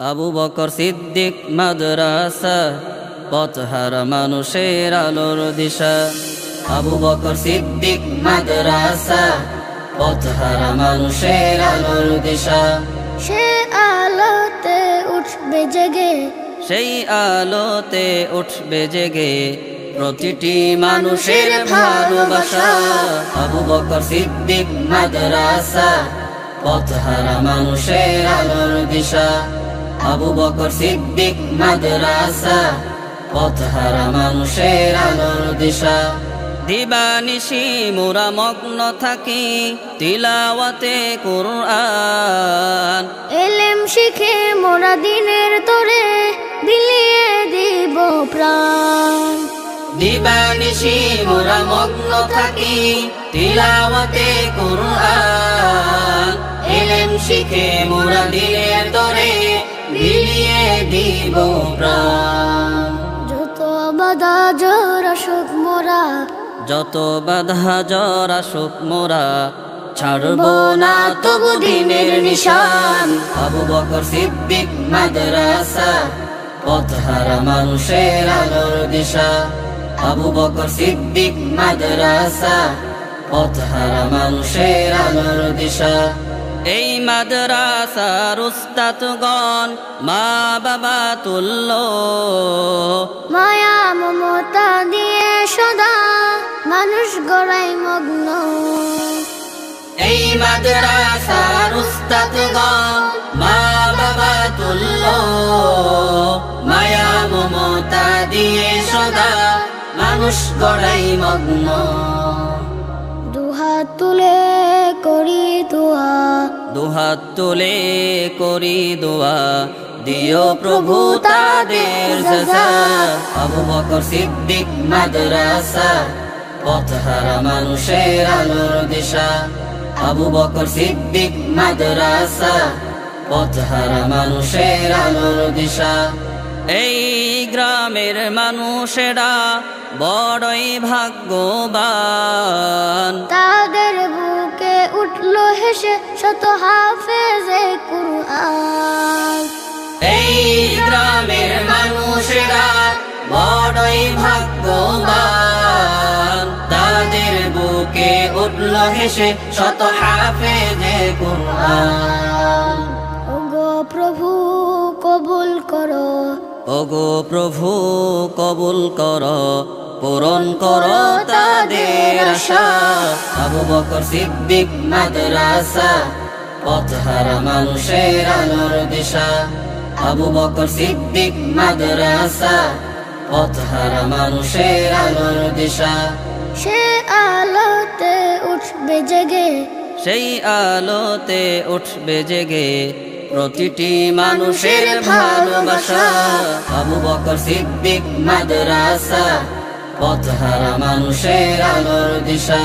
আবু বকর সিদ্দিক মাদ্রাসা, পথহারা মানুষের আলোর দিশা। আবু বকর সিদ্দিক মাদ্রাসা, পথহারা মানুষের আলোর দিশা। সে আলোতে উঠবে জেগে, সেই আলোতে উঠবে জেগে প্রতিটি মানুষের ভালোবাসা। আবু বকর সিদ্দিক মাদ্রাসা, পথহারা মানুষের আলোর দিশা। আবু বকর সিদ্দিক মাদ্রাসা, পথহারা মানুষের আলোর দিশা। দিবানিশি মোরা মগ্ন থাকি তিলাওয়াতে কুরআন, এলেম শিখে মোরা দিনের তরে বিলিয়ে দিব প্রাণ। দিবানিশি মোরা মগ্ন থাকি তিলাওয়াতে কুরআন, এলেম শিখে মোরা দিনের তরে বিলিয়ে দিব প্রাণ। যত বাধা জ্বর আসুক মোরা, যত বাধা জ্বর আসুক মোরা ছাড়ব না তবু দিনের নিশান। আবু বকর সিদ্দিক মাদ্রাসা, পথহারা মানুষের আলোর দিশা। আবু বকর সিদ্দিক মাদ্রাসা, পথহারা মানুষের আলোর দিশা। এই মাদ্রাসার উস্তাদগণ মা বাবা তুল্য, মায়া মমতা দিয়ে সদা মানুষ গড়াই মগ্ন। এই মাদ্রাসার উস্তাদগণ মা বাবা তুল্য, মায়া মমতা দিয়ে সদা মানুষ গড়াই মগ্ন। দুহাত তুলে করি দোয়া, দুহাত তুলে করি দোয়া, দিও প্রভু তাদের যাজা। আবু বকর সিদ্দিক মাদ্রাসা, পথহারা মানুষের আলোর দিশা। আবু বকর সিদ্দিক মাদ্রাসা, পথহারা মানুষের আলোর দিশা। এই গ্রামের মানুষেরা বড়ই ভাগ্যবান, তাদের বুকে উঠলো হেসে শত হাফেজে কুরআন। এই গ্রামের মানুষেরা বড়ই ভাগ্যবান, তাদের বুকে উঠল হেসে শত হাফেজে কুরআন। ওগো প্রভু কবুল করো, ওগো প্রভু কবুল করো, পূরণ করো তাদের আশা। আবু বকর সিদ্দিক মাদ্রাসা, পথহারা মানুষের আলোর দিশা। আবু বকর সিদ্দিক মাদ্রাসা, পথহারা মানুষের আলোর দিশা। সে আলোতে উঠবে জেগে, সেই আলোতে উঠবে জেগে প্রতিটি মানুষের ভালোবাসা। আবু বকর সিদ্দিক মাদ্রাসা, পথহারা মানুষের আলোর দিশা।